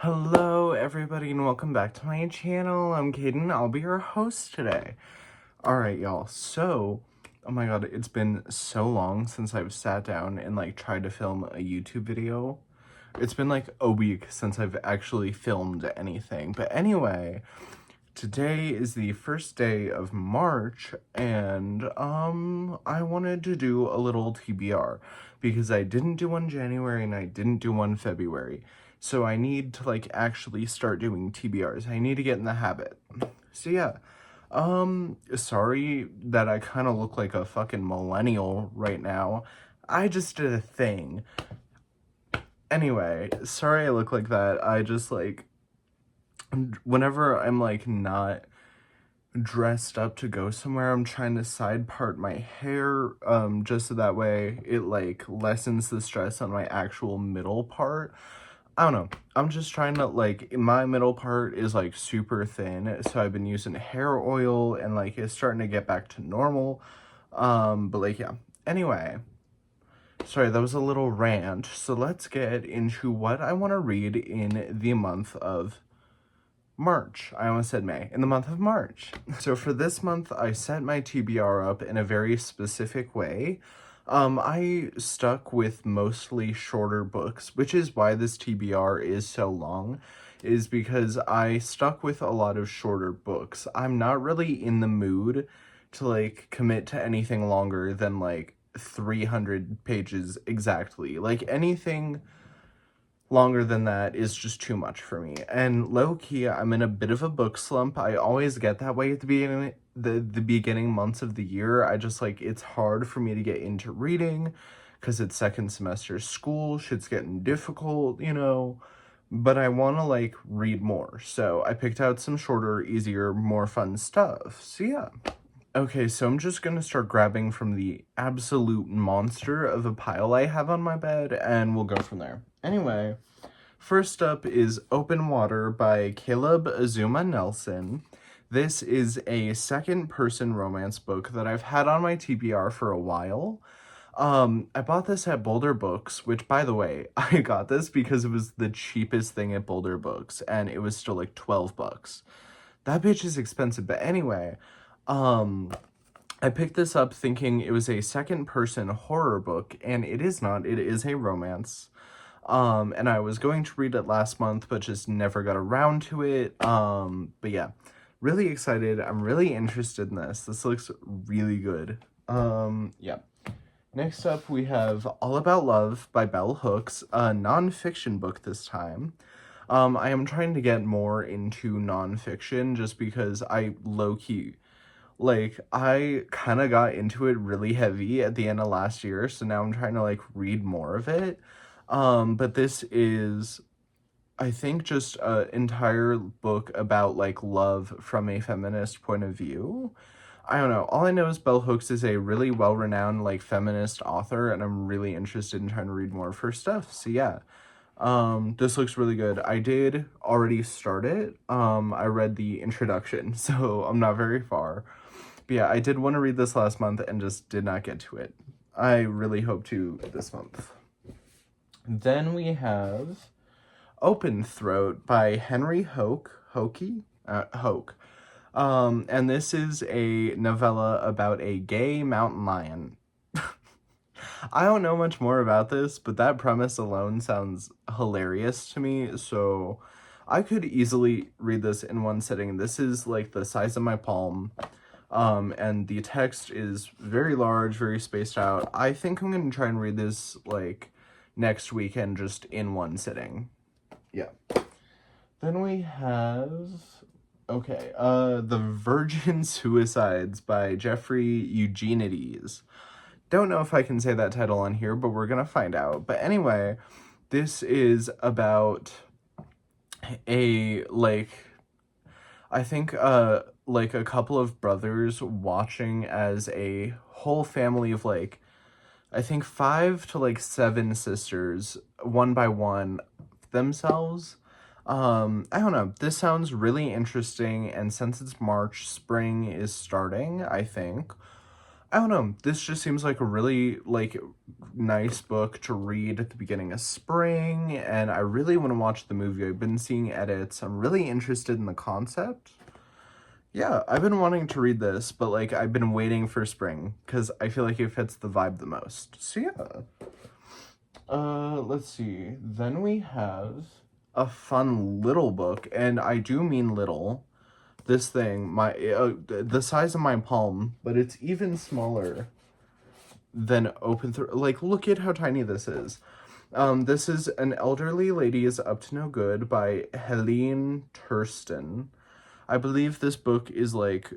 Hello everybody and welcome back to my channel. I'm Caden. I'll be your host today. Alright y'all, so, oh my god, it's been so long since I've sat down and tried to film a YouTube video. It's been like a week since I've actually filmed anything. But anyway, today is the first day of March and I wanted to do a little TBR because I didn't do one January and I didn't do one February. So I need to actually start doing TBRs. I need to get in the habit. So yeah. Sorry that I kind of look like a fucking millennial right now. I just did a thing. Anyway, sorry I look like that. I just whenever I'm not dressed up to go somewhere, I'm trying to side part my hair just so that way it lessens the stress on my actual middle part. I don't know. I'm just trying to my middle part is super thin, so I've been using hair oil and it's starting to get back to normal. But yeah. Anyway, sorry, that was a little rant. So let's get into what I want to read in the month of March. I almost said May. In the month of March. So for this month, I set my TBR up in a very specific way. I stuck with mostly shorter books, which is why this TBR is so long, is because I stuck with a lot of shorter books. I'm not really in the mood to commit to anything longer than 300 pages exactly. Anything longer than that is just too much for me. And low-key, I'm in a bit of a book slump. I always get that way at the beginning, the beginning months of the year. I just it's hard for me to get into reading because it's second semester school. Shit's getting difficult, you know. But I want to read more. So I picked out some shorter, easier, more fun stuff. So yeah. Okay, so I'm just gonna start grabbing from the absolute monster of a pile I have on my bed, and we'll go from there. Anyway, first up is Open Water by Caleb Azuma Nelson. This is a second-person romance book that I've had on my TBR for a while. I bought this at Boulder Books, which, by the way, I got this because it was the cheapest thing at Boulder Books, and it was still 12 bucks. That bitch is expensive, but anyway, I picked this up thinking it was a second-person horror book, and it is not. It is a romance. And I was going to read it last month, but just never got around to it. But yeah, really excited. I'm really interested in this. This looks really good. Yeah. Next up, we have All About Love by Bell Hooks, a nonfiction book this time. I am trying to get more into nonfiction just because I low-key, I kind of got into it really heavy at the end of last year, so now I'm trying to, read more of it. But this is, I think, just an entire book about, love from a feminist point of view. I don't know. All I know is Bell Hooks is a really well-renowned, feminist author, and I'm really interested in trying to read more of her stuff. So, yeah. This looks really good. I did already start it. I read the introduction, so I'm not very far. But yeah, I did want to read this last month and just did not get to it. I really hope to this month. Then we have Open Throat by Henry Hoke. And this is a novella about a gay mountain lion. I don't know much more about this, but that premise alone sounds hilarious to me, so I could easily read this in one sitting. This is the size of my palm, and the text is very large, very spaced out. I think I'm gonna try and read this next weekend just in one sitting. Yeah. Then we have, okay, The Virgin Suicides by Jeffrey Eugenides. Don't know if I can say that title on here, but we're gonna find out. But anyway, this is about a, I think, a couple of brothers watching as a whole family of, I think 5 to 7 sisters, one by one, themselves. I don't know. This sounds really interesting, and since it's March, spring is starting, I think. I don't know. This just seems like a really like nice book to read at the beginning of spring, and I really want to watch the movie. I've been seeing edits. I'm really interested in the concept. Yeah, I've been wanting to read this, but like I've been waiting for spring because I feel like it fits the vibe the most. So yeah. Let's see. Then we have a fun little book, and I do mean little. This thing, the size of my palm, but it's even smaller than open through. Like, look at how tiny this is. This is An Elderly Lady is Up to No Good by Helene Tursten. I believe this book is like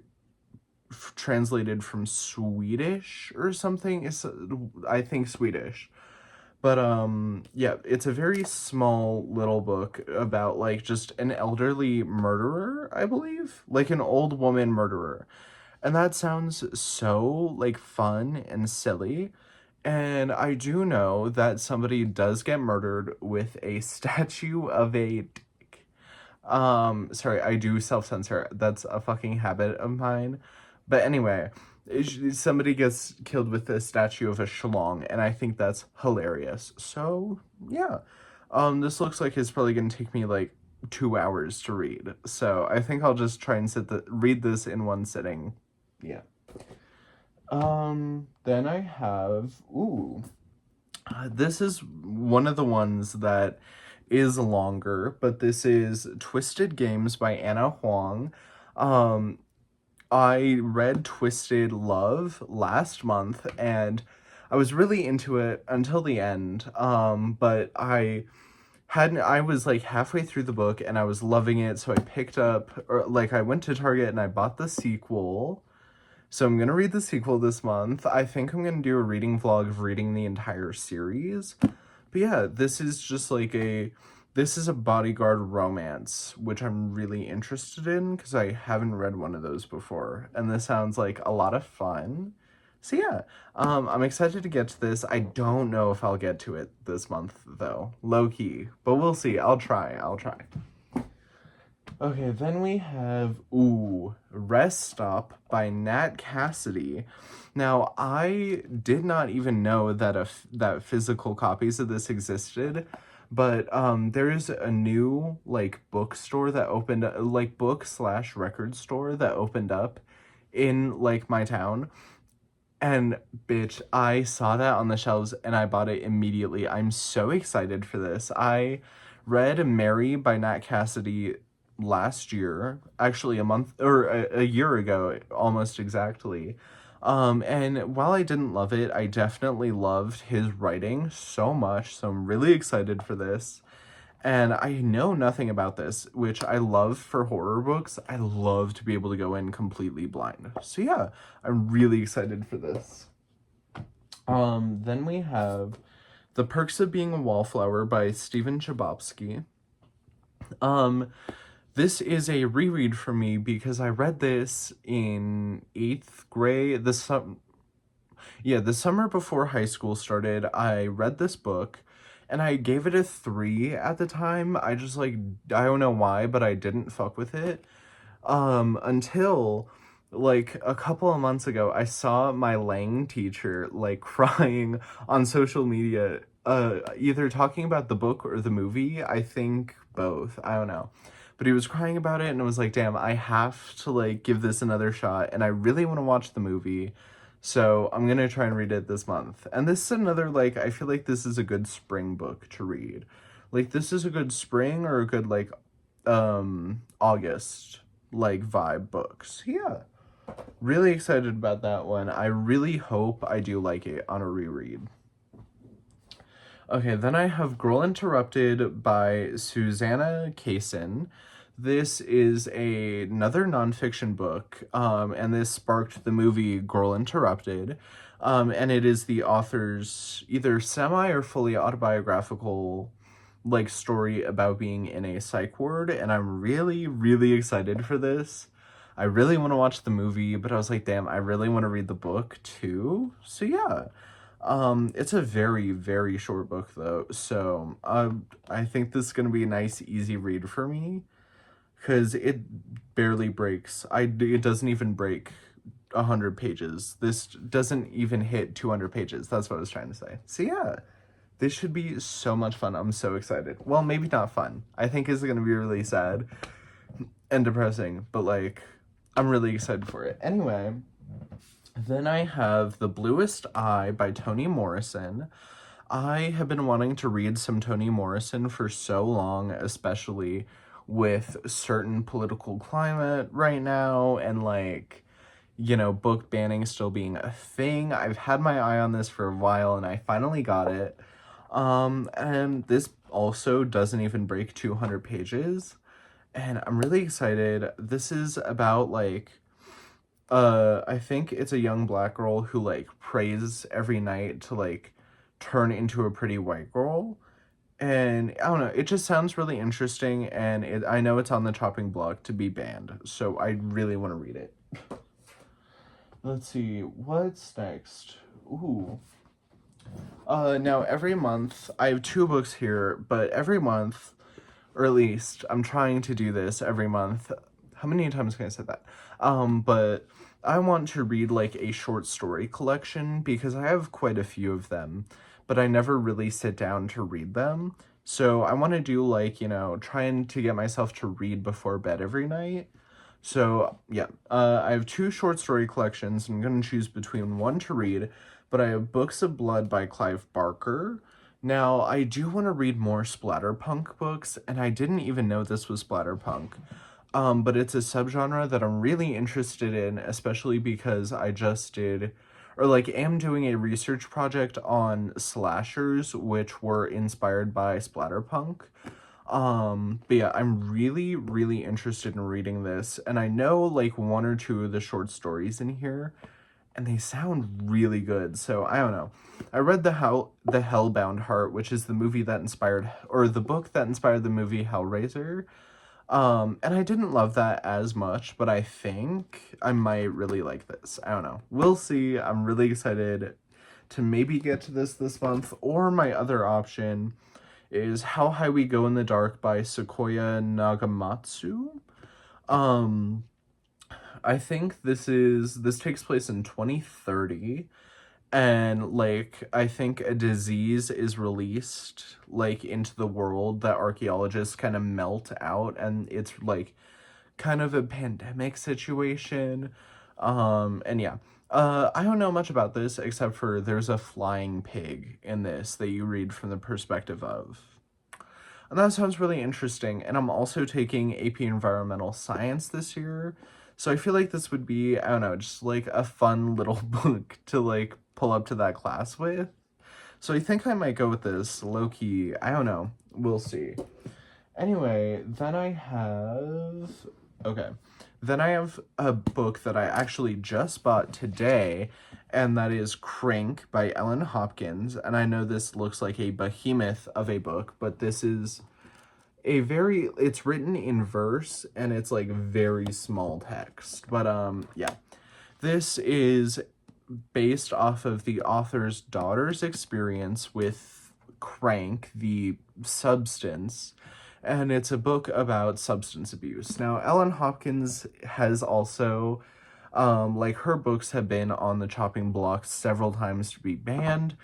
translated from Swedish or something. It's I think Swedish. But yeah, it's a very small little book about like just an elderly murderer, I believe, like an old woman murderer. And that sounds so like fun and silly. And I do know that somebody does get murdered with a statue of a dick. Sorry, I do self-censor. That's a fucking habit of mine. But anyway, somebody gets killed with a statue of a schlong, and I think that's hilarious. So, yeah. This looks like it's probably gonna take me like 2 hours to read. So I think I'll just try and read this in one sitting. Yeah. Then I have, this is one of the ones that is longer, but this is Twisted Games by Anna Huang. I read Twisted Love last month and I was really into it until the end. But I was like halfway through the book and I was loving it, so I picked up, or like I went to Target and I bought the sequel. So I'm gonna read the sequel this month. I think I'm gonna do a reading vlog of reading the entire series. But yeah, this is a bodyguard romance, which I'm really interested in because I haven't read one of those before. And this sounds like a lot of fun. So yeah, I'm excited to get to this. I don't know if I'll get to it this month though, low key, but we'll see. I'll try. Okay, then we have, Rest Stop by Nat Cassidy. Now, I did not even know that that physical copies of this existed, but there is a new like bookstore that opened, like book/record store that opened up in like my town. And bitch, I saw that on the shelves and I bought it immediately. I'm so excited for this. I read Mary by Nat Cassidy last year, actually a month or a year ago, almost exactly. And while I didn't love it, I definitely loved his writing so much. So I'm really excited for this. And I know nothing about this, which I love for horror books. I love to be able to go in completely blind. So yeah, I'm really excited for this. Then we have The Perks of Being a Wallflower by Stephen Chbosky. This is a reread for me because I read this in 8th grade. The summer before high school started, I read this book and I gave it a 3 at the time. I just like, I don't know why, but I didn't fuck with it. Until like a couple of months ago, I saw my Lang teacher like crying on social media, either talking about the book or the movie. I think both. I don't know. But he was crying about it and I was like, damn, I have to like give this another shot and I really want to watch the movie. So I'm gonna try and read it this month. And this is another, like, I feel like this is a good spring book to read. Like, this is a good spring or a good, like, August, like, vibe books. Yeah. Really excited about that one. I really hope I do like it on a reread. Okay, then I have Girl Interrupted by Susanna Kaysen. This is another nonfiction book, and this sparked the movie Girl Interrupted. And it is the author's either semi or fully autobiographical like story about being in a psych ward, and I'm really, really excited for this. I really want to watch the movie, but I was like, damn, I really want to read the book too. So yeah. It's a very, very short book though, so I think this is gonna be a nice, easy read for me, because it barely breaks. It doesn't even break 100 pages. This doesn't even hit 200 pages. That's what I was trying to say. So yeah, this should be so much fun. I'm so excited. Well, maybe not fun. I think it's going to be really sad and depressing, but like, I'm really excited for it. Anyway, then I have The Bluest Eye by Toni Morrison. I have been wanting to read some Toni Morrison for so long, especially with certain political climate right now and like, you know, book banning still being a thing. I've had my eye on this for a while and I finally got it. And this also doesn't even break 200 pages. And I'm really excited. This is about like I think it's a young black girl who like prays every night to like turn into a pretty white girl. And I don't know, it just sounds really interesting and I know it's on the chopping block to be banned. So I really want to read it. Let's see, what's next? Ooh. Now every month, I have 2 books here, but every month, or at least I'm trying to do this every month. How many times can I say that? But I want to read like a short story collection because I have quite a few of them, but I never really sit down to read them. So I want to do like, you know, trying to get myself to read before bed every night. So yeah, I have 2 short story collections. I'm gonna choose between one to read, but I have Books of Blood by Clive Barker. Now, I do want to read more splatterpunk books, and I didn't even know this was splatterpunk. But it's a subgenre that I'm really interested in, especially because I just did, or like am doing a research project on slashers, which were inspired by splatterpunk. But yeah, I'm really, really interested in reading this, and I know like 1 or 2 of the short stories in here, and they sound really good. So I don't know. I read the Hellbound Heart, which is the movie that inspired, or the book that inspired the movie Hellraiser. And I didn't love that as much, but I think I might really like this. I don't know. We'll see. I'm really excited to maybe get to this month, or my other option is How High We Go in the Dark by Sequoia Nagamatsu. Um, I think this takes place in 2030, and like I think a disease is released like into the world that archaeologists kind of melt out, and it's like kind of a pandemic situation. And yeah. I don't know much about this except for there's a flying pig in this that you read from the perspective of. And that sounds really interesting. And I'm also taking AP Environmental Science this year. So I feel like this would be, I don't know, just like a fun little book to like pull up to that class with. So I think I might go with this low key. I don't know. We'll see. Anyway, then I have. Okay. Then I have a book that I actually just bought today, and that is Crank by Ellen Hopkins. And I know this looks like a behemoth of a book, but this is it's written in verse and it's like very small text. But yeah. This is based off of the author's daughter's experience with crank, the substance, and it's a book about substance abuse. Now, Ellen Hopkins has also, like, her books have been on the chopping block several times to be banned,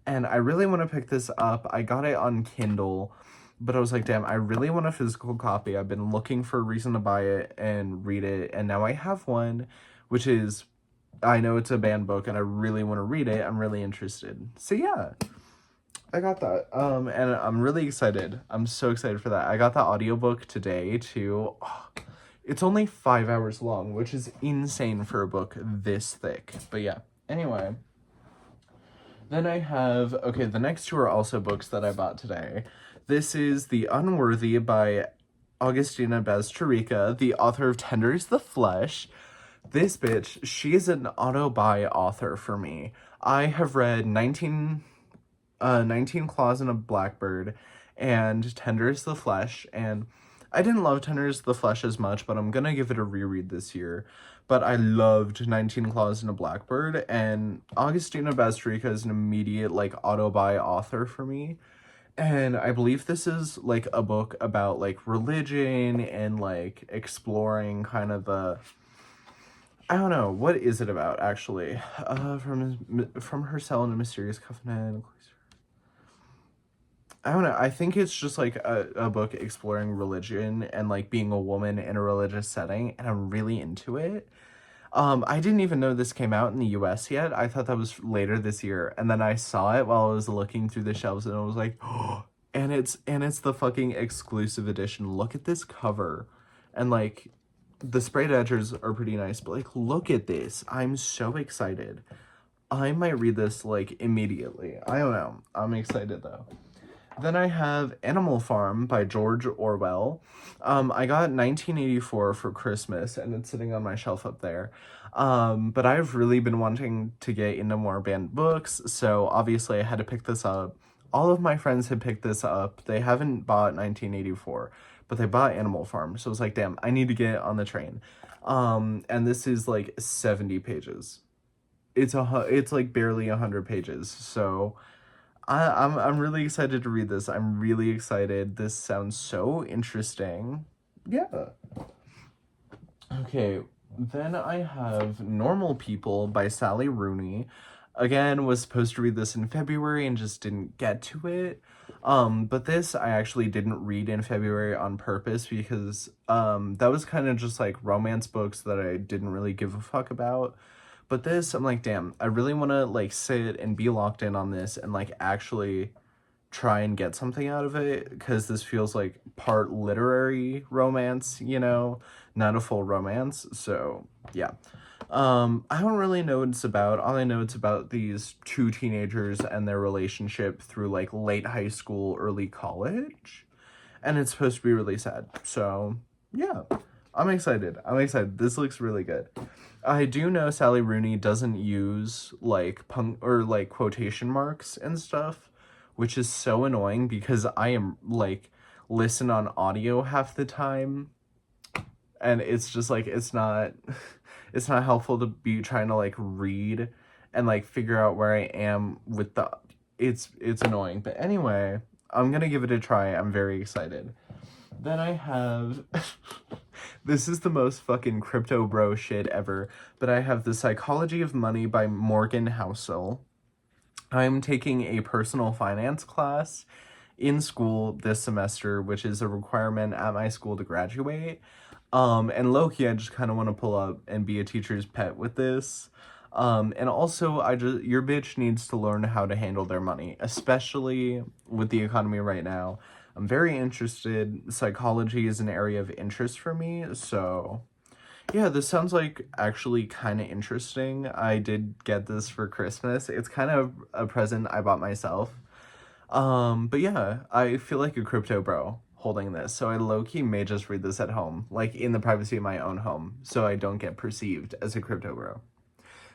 and I really want to pick this up. I got it on Kindle, but I was like, damn, I really want a physical copy. I've been looking for a reason to buy it and read it, and now I have one, which is, I know it's a banned book, and I really want to read it. I'm really interested. So yeah. I got that. And I'm really excited. I'm so excited for that. I got the audiobook today too. Oh, it's only 5 hours long, which is insane for a book this thick. But yeah. Anyway. Then I have, okay, the next 2 are also books that I bought today. This is The Unworthy by Augustina Bazterrica, the author of Tender is the Flesh. This bitch, she is an auto-buy author for me. I have read 19 Claws and a Blackbird, and Tender is the Flesh, and I didn't love Tender is the Flesh as much, but I'm gonna give it a reread this year. But I loved 19 Claws and a Blackbird, and Augustina Bazterrica is an immediate, like, auto-buy author for me. And I believe this is, like, a book about, like, religion and, like, exploring kind of the I don't know. What is it about, actually? From her cell in a mysterious covenant. I don't know. I think it's just like a book exploring religion and like being a woman in a religious setting, and I'm really into it. I didn't even know this came out in the US yet. I thought that was later this year. And then I saw it while I was looking through the shelves and I was like, oh, and it's the fucking exclusive edition. Look at this cover. And like the sprayed edges are pretty nice, but like look at this. I'm so excited. I might read this like immediately. I don't know. I'm excited though. Then I have Animal Farm by George Orwell. I got 1984 for Christmas, and it's sitting on my shelf up there. But I've really been wanting to get into more banned books, so obviously I had to pick this up. All of my friends had picked this up. They haven't bought 1984, but they bought Animal Farm. So I was like, damn, I need to get on the train. And this is like 70 pages. It's like barely 100 pages. So I'm really excited to read this. I'm really excited. This sounds so interesting. Yeah. Okay, then I have Normal People by Sally Rooney. Again, was supposed to read this in February and just didn't get to it. But this I actually didn't read in February on purpose because that was kind of just like romance books that I didn't really give a fuck about. But this, I'm like, damn, I really want to like sit and be locked in on this and like actually try and get something out of it because this feels like part literary romance, not a full romance. So, yeah. I don't really know what it's about. All I know it's about these two teenagers and their relationship through like late high school, early college. And it's supposed to be really sad. So, yeah. I'm excited. I'm excited. This looks really good. I do know Sally Rooney doesn't use like punk or like quotation marks and stuff, which is so annoying because I am like listen on audio half the time and it's just like it's not helpful to be trying to like read and like figure out where I am with the it's annoying. But anyway, I'm gonna give it a try. I'm very excited. Then I have this is the most fucking crypto bro shit ever, but I have The Psychology of Money by Morgan Housel. I'm taking a personal finance class in school this semester, which is a requirement at my school to graduate. And low-key, I just kind of want to pull up and be a teacher's pet with this. And also, your bitch needs to learn how to handle their money, especially with the economy right now. I'm very interested. Psychology is an area of interest for me, so yeah, this sounds like actually kind of interesting. I did get this for Christmas. It's kind of a present I bought myself. But yeah, I feel like a crypto bro holding this, so I low-key may just read this at home, like in the privacy of my own home, so I don't get perceived as a crypto bro.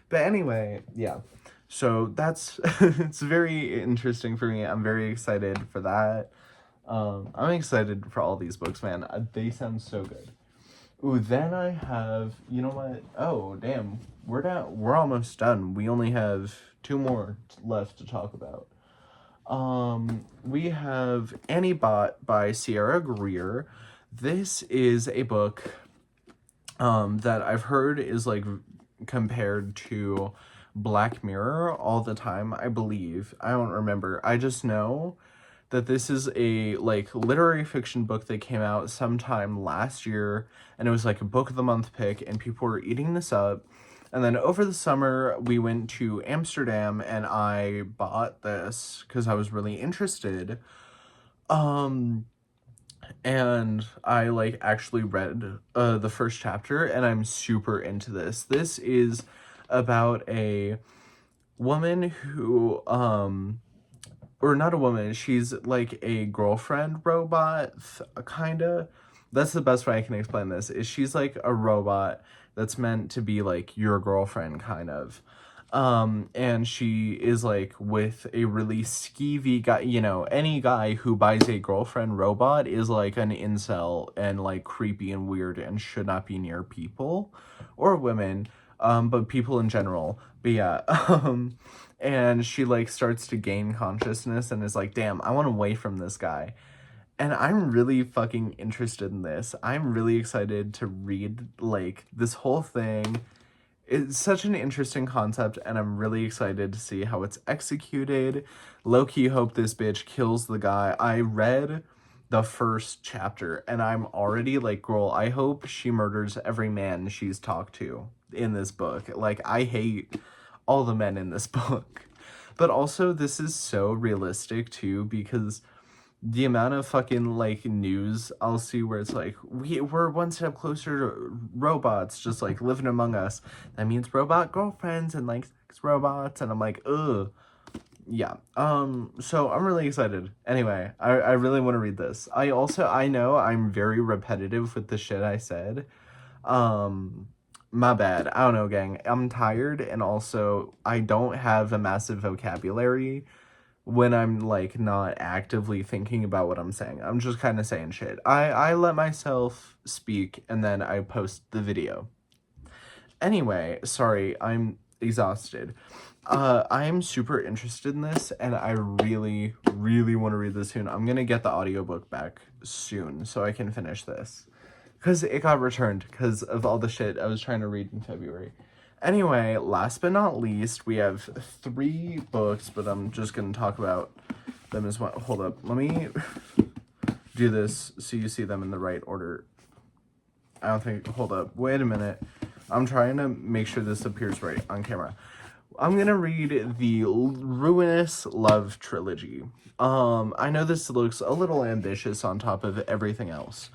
But anyway, yeah. So that's it's very interesting for me. I'm very excited for that. I'm excited for all these books, man. They sound so good. Ooh, then I have, you know what? Oh, damn. We're almost done. We only have two more left to talk about. We have Annie Bot by Sierra Greer. This is a book that I've heard is like compared to Black Mirror all the time, I believe. I don't remember. I just know that this is a like literary fiction book that came out sometime last year and it was like a book of the month pick and people were eating this up. And then over the summer we went to Amsterdam and I bought this because I was really interested. And I like actually read the first chapter and I'm super into this. This is about a woman who or not a woman, she's like a girlfriend robot, kinda. That's the best way I can explain this, is she's like a robot that's meant to be like your girlfriend, kind of. And she is like with a really skeevy guy, any guy who buys a girlfriend robot is like an incel and like creepy and weird and should not be near people or women, but people in general. But yeah, and she like starts to gain consciousness and is like, damn, I want away from this guy. And I'm really fucking interested in this. I'm really excited to read like this whole thing it's such an interesting concept, and I'm really excited to see how it's executed. Low-key hope this bitch kills the guy. I read the first chapter, and I'm already like, girl, I hope she murders every man she's talked to in this book. Like, I hate all the men in this book. But also, this is so realistic, too, because the amount of fucking like news I'll see where it's like we're one step closer to robots just like living among us. That means robot girlfriends and like sex robots, and I'm like, ugh. Yeah. So I'm really excited. Anyway, I really want to read this. I know I'm very repetitive with the shit I said. My bad. I don't know, gang. I'm tired, and also I don't have a massive vocabulary when I'm like not actively thinking about what I'm saying. I'm just kind of saying shit. I let myself speak and then I post the video. Anyway, sorry, I'm exhausted. I am super interested in this, and I really, really want to read this soon. I'm gonna get the audiobook back soon so I can finish this. Because it got returned because of all the shit I was trying to read in February. Anyway, last but not least, we have 3 books, but I'm just going to talk about them as well. Hold up. Let me do this so you see them in the right order. I don't think... Hold up. Wait a minute. I'm trying to make sure this appears right on camera. I'm going to read the Ruinous Love Trilogy. I know this looks a little ambitious on top of everything else.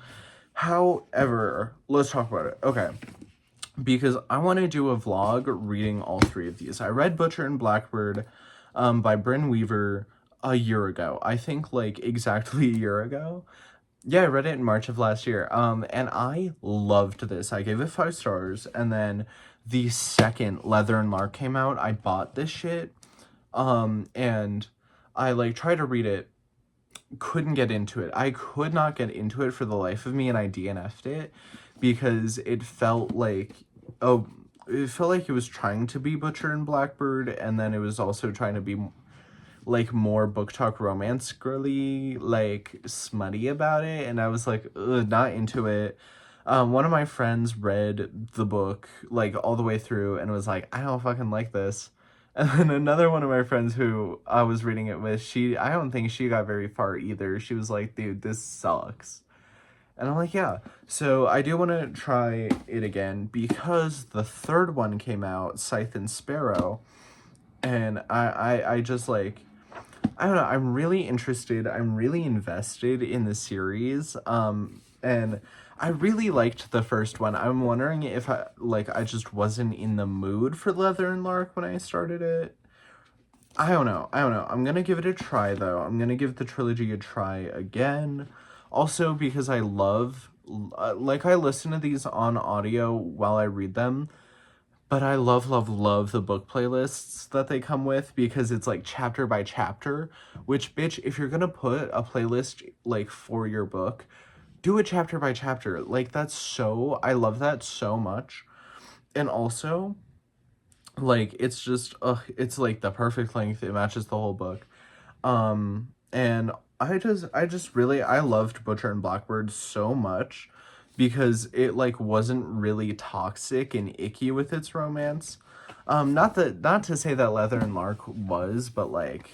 However, let's talk about it. Okay. Because I want to do a vlog reading all 3 of these. I read Butcher and Blackbird by Bryn Weaver a year ago. I think like exactly a year ago. Yeah, I read it in March of last year. And I loved this. I gave it 5 stars. And then the second Leather and Lark came out, I bought this shit. And I like tried to read it. Couldn't get into it. I could not get into it for the life of me, and I DNF'd it because it felt like it was trying to be Butcher and Blackbird, and then it was also trying to be like more book talk romance girly, like smutty about it, and I was like, ugh, not into it. One of my friends read the book like all the way through and was like, I don't fucking like this. And then another one of my friends who I was reading it with, I don't think she got very far either. She was like, dude, this sucks. And I'm like, yeah. So I do want to try it again because the third one came out, Scythe and Sparrow. And I just like, I don't know, I'm really interested. I'm really invested in the series. And I really liked the first one. I'm wondering if I just wasn't in the mood for Leather and Lark when I started it. I don't know. I'm gonna give it a try, though. I'm gonna give the trilogy a try again. Also, because I love... like, I listen to these on audio while I read them. But I love, love, love the book playlists that they come with because it's, like, chapter by chapter. Which, bitch, if you're gonna put a playlist, like, for your book... do it chapter by chapter. Like, that's so... I love that so much. And also, like, it's just... it's, like, the perfect length. It matches the whole book. And I just really... I loved Butcher and Blackbird so much because it, like, wasn't really toxic and icky with its romance. Not to say that Leather and Lark was, but, like...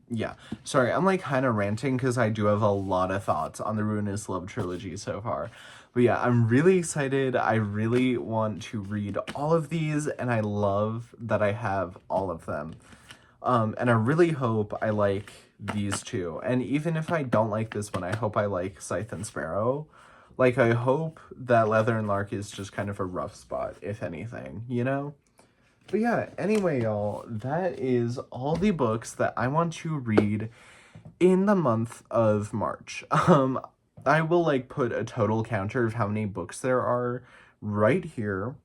yeah, sorry, I'm like kind of ranting because I do have a lot of thoughts on the Ruinous Love trilogy so far. But yeah, I'm really excited. I really want to read all of these, and I love that I have all of them. And I really hope I like these 2. And even if I don't like this one, I hope I like Scythe and Sparrow. Like, I hope that Leather and Lark is just kind of a rough spot, if anything, you know? But yeah, anyway, y'all, that is all the books that I want to read in the month of March. I will, like, put a total counter of how many books there are right here.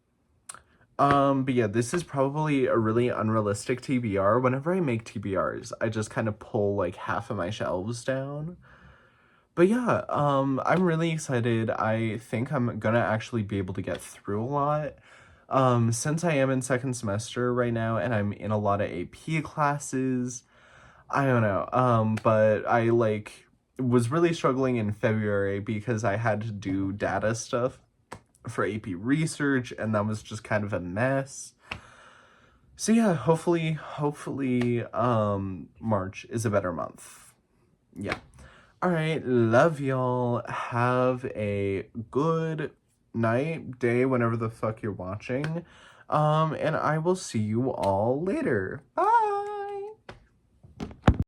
But yeah, this is probably a really unrealistic TBR. Whenever I make TBRs, I just kind of pull, like, half of my shelves down. But yeah, I'm really excited. I think I'm gonna actually be able to get through a lot. Since I am in second semester right now and I'm in a lot of AP classes, I don't know, but I, like, was really struggling in February because I had to do data stuff for AP research, and that was just kind of a mess. So yeah, hopefully, March is a better month. Yeah. All right, love y'all. Have a good night, day, whenever the fuck you're watching. And I will see you all later. Bye.